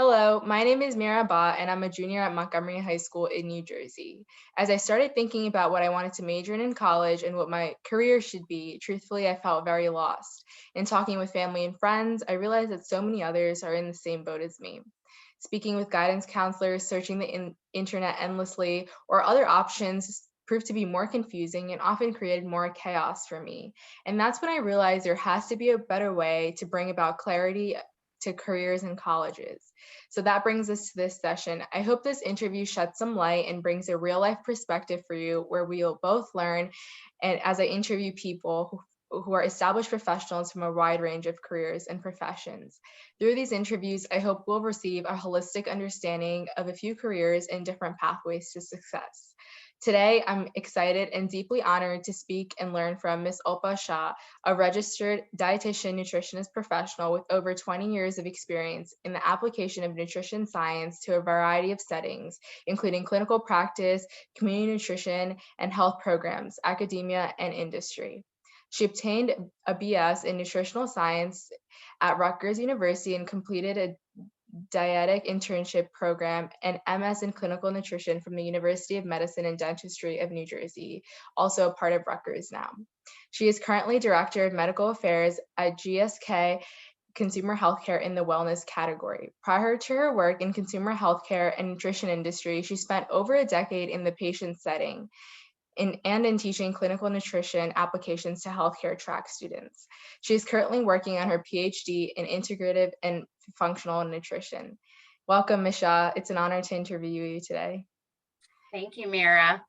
Hello, my name is Mira Ba, and I'm a junior at Montgomery High School in New Jersey. As I started thinking about what I wanted to major in college and what my career should be, truthfully, I felt very lost. In talking with family and friends, I realized that so many others are in the same boat as me. Speaking with guidance counselors, searching the internet endlessly, or other options proved to be more confusing and often created more chaos for me. And that's when I realized there has to be a better way to bring about clarity to careers and colleges. So that brings us to this session. I hope this interview sheds some light and brings a real life perspective for you where we'll both learn. And as I interview people who are established professionals from a wide range of careers and professions. Through these interviews, I hope we'll receive a holistic understanding of a few careers and different pathways to success. Today, I'm excited and deeply honored to speak and learn from Ms. Alpa Shah, a registered dietitian nutritionist professional with over 20 years of experience in the application of nutrition science to a variety of settings, including clinical practice, community nutrition, and health programs, academia, and industry. She obtained a BS in Nutritional Science at Rutgers University and completed a Dietetic Internship program and MS in Clinical Nutrition from the University of Medicine and Dentistry of New Jersey, also a part of Rutgers now. She is currently Director of Medical Affairs at GSK Consumer Healthcare in the wellness category. Prior to her work in consumer healthcare and nutrition industry, she spent over a decade in the patient setting and in teaching clinical nutrition applications to healthcare track students. She is currently working on her PhD in Integrative and Functional Nutrition. Welcome, Ms. Shah. It's an honor to interview you today. Thank you, Mira.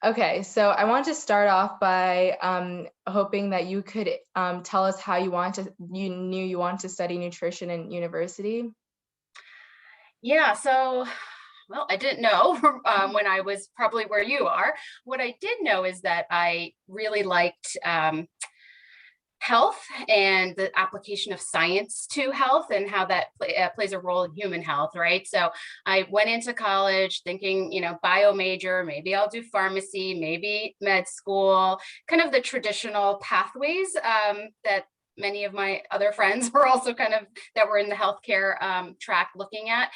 Okay, so I want to start off by hoping that you could tell us how you knew you wanted to study nutrition in university. Yeah, well, I didn't know when I was probably where you are. What I did know is that I really liked health and the application of science to health and how that plays a role in human health, right? So I went into college thinking, bio major, maybe I'll do pharmacy, maybe med school, kind of the traditional pathways that many of my other friends were also that were in the healthcare track looking at.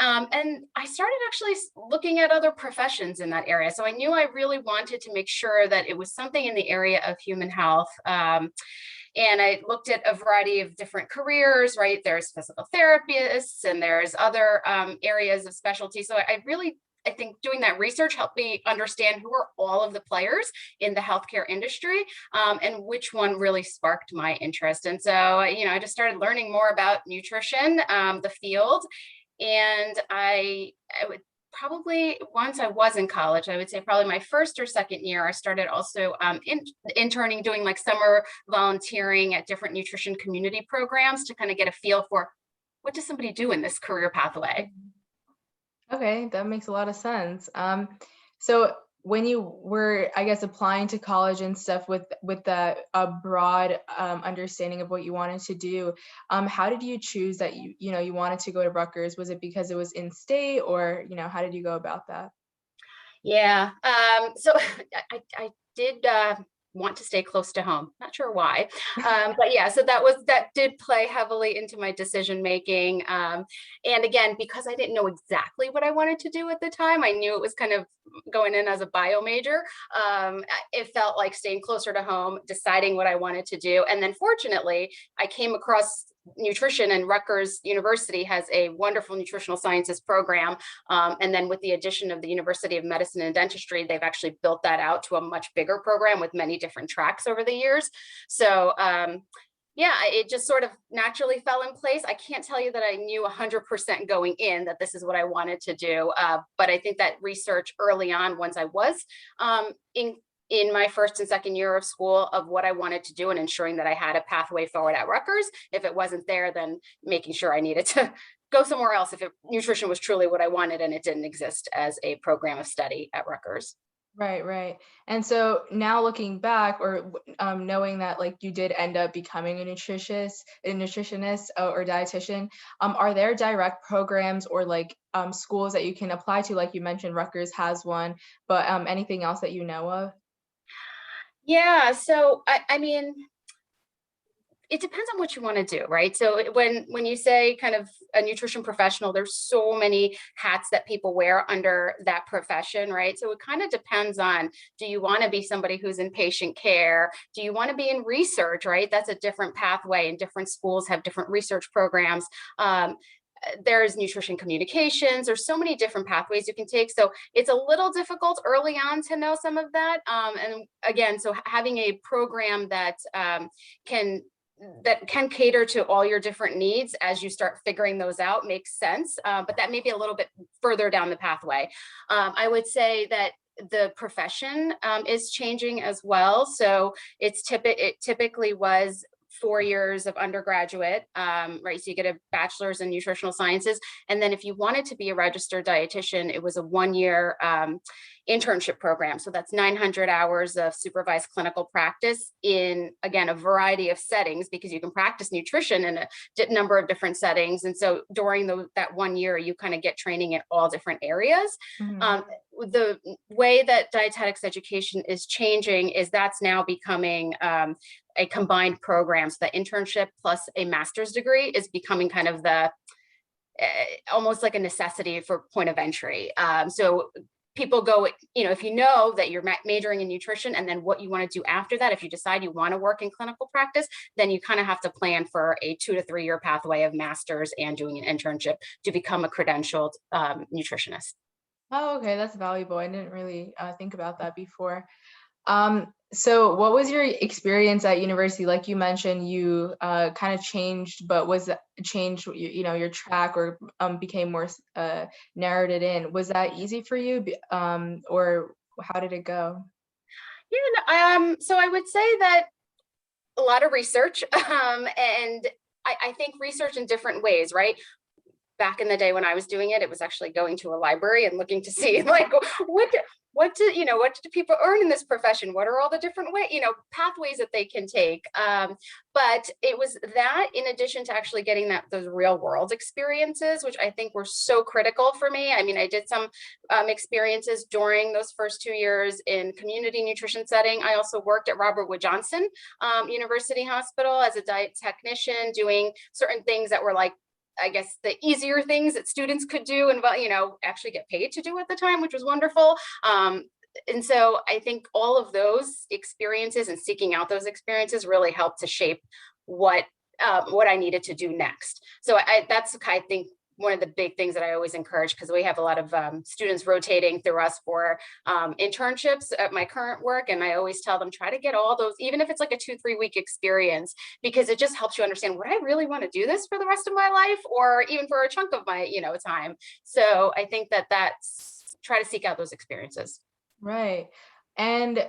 And I started actually looking at other professions in that area. So I knew I really wanted to make sure that it was something in the area of human health. And I looked at a variety of different careers, right? There's physical therapists and there's other areas of specialty. So I think doing that research helped me understand who are all of the players in the healthcare industry and which one really sparked my interest. And so, I just started learning more about nutrition, the field. And I would probably, once I was in college, I would say probably my first or second year, I started also interning, doing like summer volunteering at different nutrition community programs to kind of get a feel for what does somebody do in this career pathway. Okay, that makes a lot of sense. So when you were, I guess, applying to college and stuff with that broad understanding of what you wanted to do, how did you choose that you wanted to go to Rutgers? Was it because it was in state, or how did you go about that? Yeah. So I did want to stay close to home. Not sure why, but yeah. So that did play heavily into my decision making. And again, because I didn't know exactly what I wanted to do at the time, I knew it was kind of going in as a bio major. It felt like staying closer to home, deciding what I wanted to do, and then fortunately, I came across nutrition, and Rutgers University has a wonderful nutritional sciences program. And then with the addition of the University of Medicine and Dentistry, they've actually built that out to a much bigger program with many different tracks over the years. So yeah, it just sort of naturally fell in place. I can't tell you that I knew 100% going in that this is what I wanted to do. But I think that research early on, once I was in my first and second year of school, of what I wanted to do and ensuring that I had a pathway forward at Rutgers. If it wasn't there, then making sure I needed to go somewhere else if nutrition was truly what I wanted and it didn't exist as a program of study at Rutgers. Right. And so now looking back, or knowing that like you did end up becoming a nutritionist or dietitian, are there direct programs or like schools that you can apply to? Like you mentioned, Rutgers has one, but anything else that you know of? Yeah, so I mean, it depends on what you want to do, right? So when you say kind of a nutrition professional, there's so many hats that people wear under that profession, right? So it kind of depends on, do you want to be somebody who's in patient care? Do you want to be in research, right? That's a different pathway, and different schools have different research programs. There's nutrition communications. There's so many different pathways you can take. So it's a little difficult early on to know some of that. And again, so having a program that can cater to all your different needs as you start figuring those out makes sense. But that may be a little bit further down the pathway. I would say that the profession is changing as well. So it typically was 4 years of undergraduate, right? So you get a bachelor's in nutritional sciences. And then if you wanted to be a registered dietitian, it was a 1 year internship program. So that's 900 hours of supervised clinical practice in, again, a variety of settings, because you can practice nutrition in a number of different settings. And so during that 1 year, you kind of get training in all different areas. Mhm. The way that dietetics education is changing is that's now becoming a combined program. So the internship plus a master's degree is becoming kind of the almost like a necessity for point of entry. So people go, if you know that you're majoring in nutrition, and then what you want to do after that, if you decide you want to work in clinical practice, then you kind of have to plan for a 2 to 3 year pathway of master's and doing an internship to become a credentialed nutritionist. Oh, okay, that's valuable. I didn't really think about that before. So what was your experience at university? Like you mentioned, you kind of changed, but was that changed, your track, or became more narrowed it in? Was that easy for you? Or how did it go? Yeah, so I would say that a lot of research, and I think research in different ways, right? Back in the day when I was doing it, it was actually going to a library and looking to see like what do people earn in this profession? What are all the different pathways that they can take? But it was that, in addition to actually getting those real world experiences, which I think were so critical for me. I mean, I did some experiences during those first 2 years in community nutrition setting. I also worked at Robert Wood Johnson University Hospital as a diet technician, doing certain things that were like, I guess, the easier things that students could do and, actually get paid to do at the time, which was wonderful. And so I think all of those experiences and seeking out those experiences really helped to shape what I needed to do next. So that's, I think, one of the big things that I always encourage, because we have a lot of students rotating through us for internships at my current work. And I always tell them, try to get all those, even if it's like a 2-3 week experience, because it just helps you understand, would I really want to do this for the rest of my life, or even for a chunk of my, time. So I think that's try to seek out those experiences. Right. And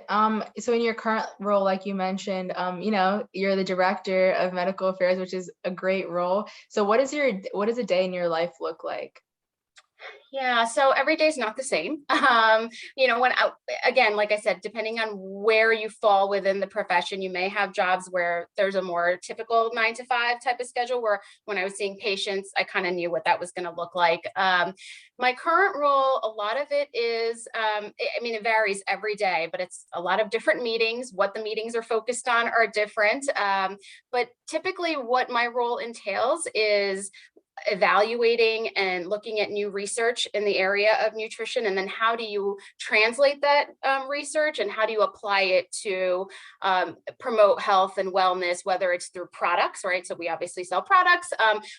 so in your current role, like you mentioned, you're the director of medical affairs, which is a great role. So what does a day in your life look like? Yeah, so every day is not the same. Again, like I said, depending on where you fall within the profession, you may have jobs where there's a more typical 9 to 5 type of schedule, where when I was seeing patients, I kind of knew what that was going to look like. My current role, a lot of it is, it varies every day, but it's a lot of different meetings. What the meetings are focused on are different. But typically what my role entails is evaluating and looking at new research in the area of nutrition, and then how do you translate that research, and how do you apply it to promote health and wellness, whether it's through products, right? So we obviously sell products,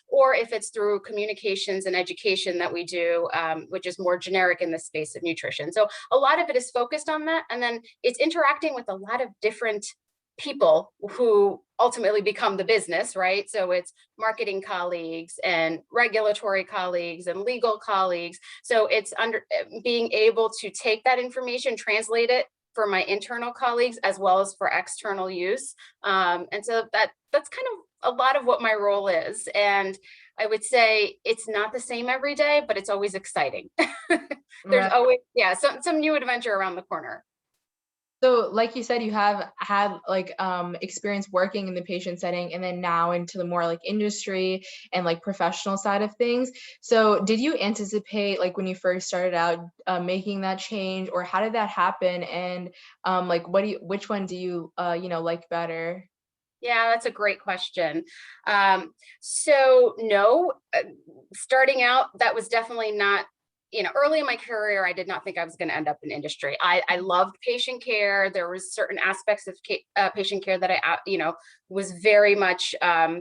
or if it's through communications and education that we do, which is more generic in the space of nutrition. So a lot of it is focused on that, and then it's interacting with a lot of different people who ultimately become the business, right? So it's marketing colleagues and regulatory colleagues and legal colleagues. So it's being able to take that information, translate it for my internal colleagues as well as for external use. And so that's kind of a lot of what my role is. And I would say it's not the same every day, but it's always exciting. There's Right. always, some new adventure around the corner. So like you said, you have had like experience working in the patient setting, and then now into the more like industry and like professional side of things. So did you anticipate, like when you first started out, making that change, or how did that happen? And like which one do you like better? Yeah, that's a great question. So no, starting out, that was definitely not, early in my career, I did not think I was going to end up in industry. I loved patient care. There was certain aspects of patient care that I was very much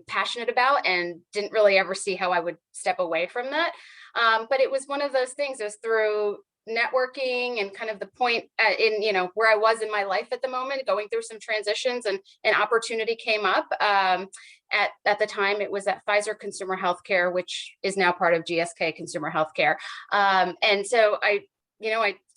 passionate about and didn't really ever see how I would step away from that. But it was one of those things. It was through networking and kind of the point in where I was in my life at the moment, going through some transitions, and an opportunity came up. At the time, it was at Pfizer Consumer Healthcare, which is now part of GSK Consumer Healthcare. And so I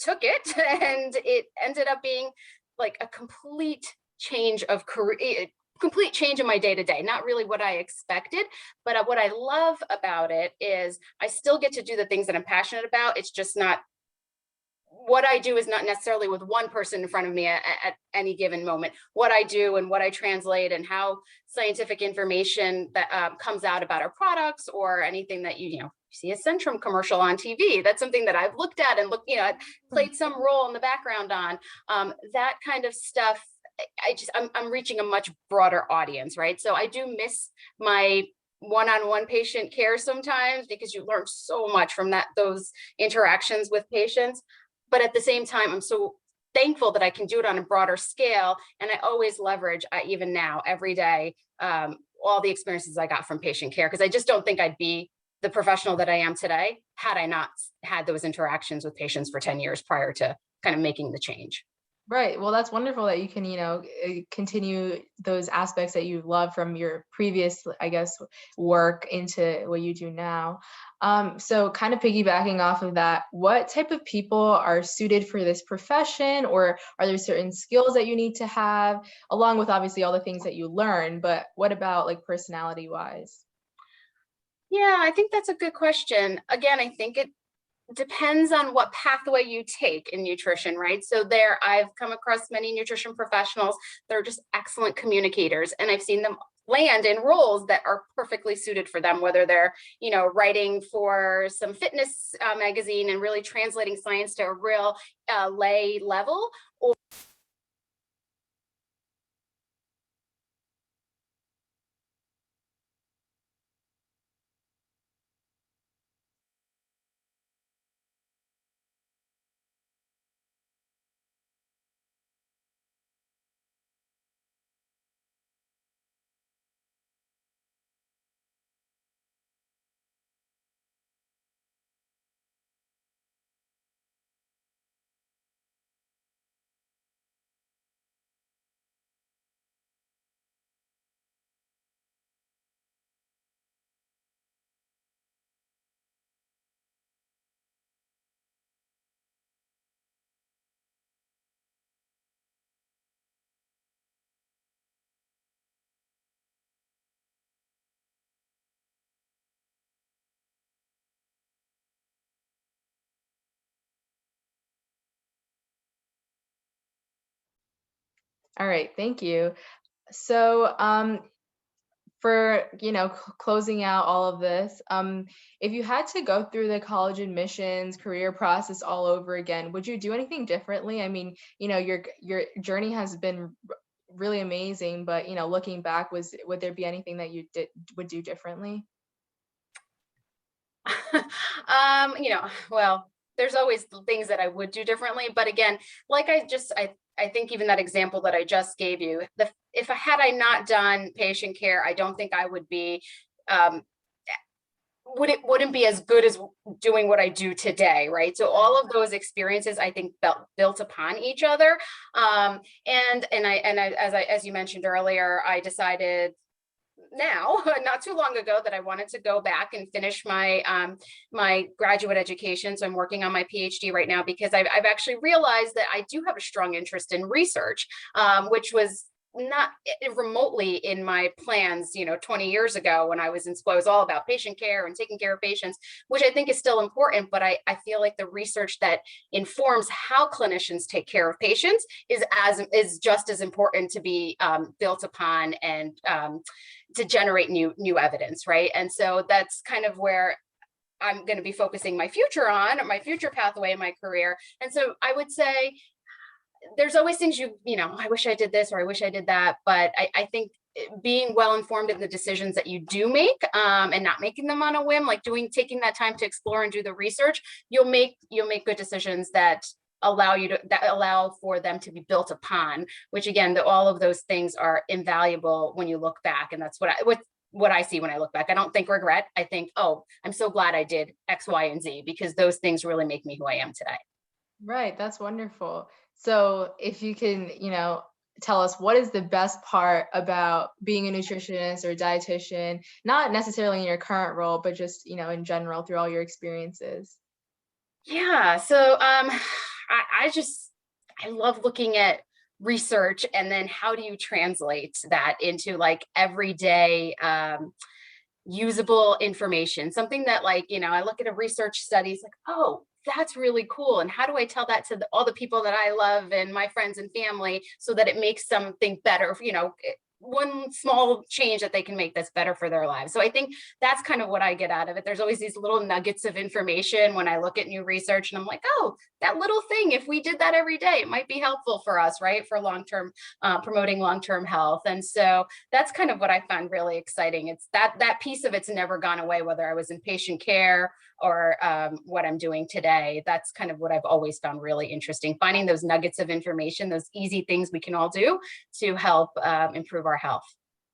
took it, and it ended up being like a complete change of career, complete change in my day to day. Not really what I expected, but what I love about it is I still get to do the things that I'm passionate about. It's just not, what I do is not necessarily with one person in front of me at any given moment. What I do and what I translate and how scientific information that comes out about our products, or anything that you see a Centrum commercial on TV. That's something that I've looked at and played some role in the background on. That kind of stuff. I'm reaching a much broader audience, right? So I do miss my one-on-one patient care sometimes, because you learn so much from those interactions with patients. But at the same time, I'm so thankful that I can do it on a broader scale. And I always leverage, even now, every day, all the experiences I got from patient care, because I just don't think I'd be the professional that I am today had I not had those interactions with patients for 10 years prior to kind of making the change. Right. Well, that's wonderful that you can, continue those aspects that you love from your previous, I guess, work into what you do now. So kind of piggybacking off of that, what type of people are suited for this profession, or are there certain skills that you need to have, along with obviously all the things that you learn, but what about like personality wise? Yeah, I think that's a good question. Again, I think it depends on what pathway you take in nutrition, right? So I've come across many nutrition professionals that are just excellent communicators, and I've seen them land in roles that are perfectly suited for them, whether they're, writing for some fitness magazine and really translating science to a real lay level. All right. Thank you. So, for closing out all of this, if you had to go through the college admissions career process all over again, would you do anything differently? I mean, your journey has been really amazing, but looking back, would there be anything that you would do differently? Well, there's always things that I would do differently, but again, like I think even that example that I just gave you, if I had not done patient care, I don't think I would be, um, wouldn't be as good as doing what I do today, right? So all of those experiences, I think, built upon each other. As you mentioned earlier, I decided now, not too long ago, that I wanted to go back and finish my graduate education. So I'm working on my PhD right now, because I've actually realized that I do have a strong interest in research, which was not remotely in my plans 20 years ago when I was in school. I was all about patient care and taking care of patients, which I think is still important, but I feel like the research that informs how clinicians take care of patients is just as important to be built upon, and to generate new evidence, right? And so that's kind of where I'm going to be focusing my future on, or my future pathway in my career. And so I would say there's always things I wish I did this, or I wish I did that. But I think being well informed in the decisions that you do make, and not making them on a whim, like taking that time to explore and do the research, you'll make good decisions that allow for them to be built upon, which again, all of those things are invaluable when you look back. And that's what I see when I look back. I don't think regret. I think, oh, I'm so glad I did X, Y, and Z, because those things really make me who I am today. Right. That's wonderful. So if you can, tell us, what is the best part about being a nutritionist or a dietitian, not necessarily in your current role, but just, in general through all your experiences? Yeah. So I love looking at research, and then how do you translate that into like everyday usable information, something that, like, I look at a research study, it's like, oh, that's really cool, and how do I tell that to all the people that I love and my friends and family, so that it makes something better, one small change that they can make that's better for their lives. So I think that's kind of what I get out of it. There's always these little nuggets of information when I look at new research, and I'm like, oh, that little thing, if we did that every day, it might be helpful for us, right? For long-term, promoting long-term health. And so that's kind of what I found really exciting. It's that piece of it's never gone away, whether I was in patient care or what I'm doing today. That's kind of what I've always found really interesting, finding those nuggets of information, those easy things we can all do to help improve our health.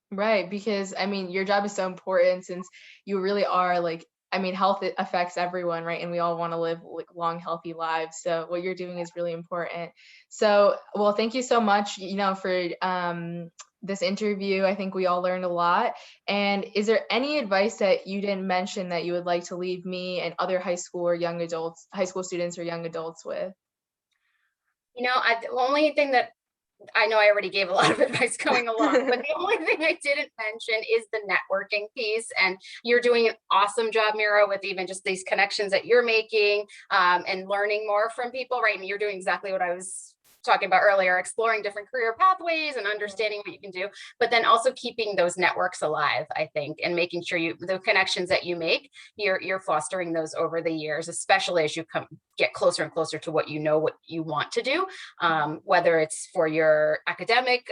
Right. Because your job is so important, since you really are like, health affects everyone, right? And we all want to live like long, healthy lives. So what you're doing is really important. So, well, thank you so much, for this interview. I think we all learned a lot. And is there any advice that you didn't mention that you would like to leave me and other high school students or young adults with? The only thing that I know, I already gave a lot of advice going along, but the only thing I didn't mention is the networking piece. And you're doing an awesome job, Mira, with even just these connections that you're making, and learning more from people, right? And you're doing exactly what I was talking about earlier, exploring different career pathways and understanding what you can do, but then also keeping those networks alive, I think, and making sure the connections that you make, you're fostering those over the years, especially as you get closer and closer to what you want to do, whether it's for your academic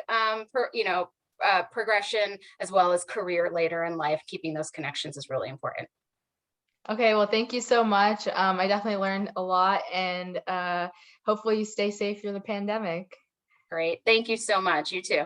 progression, as well as career later in life. Keeping those connections is really important. Okay, well, thank you so much. I definitely learned a lot, and hopefully you stay safe through the pandemic. Great. Thank you so much. You too.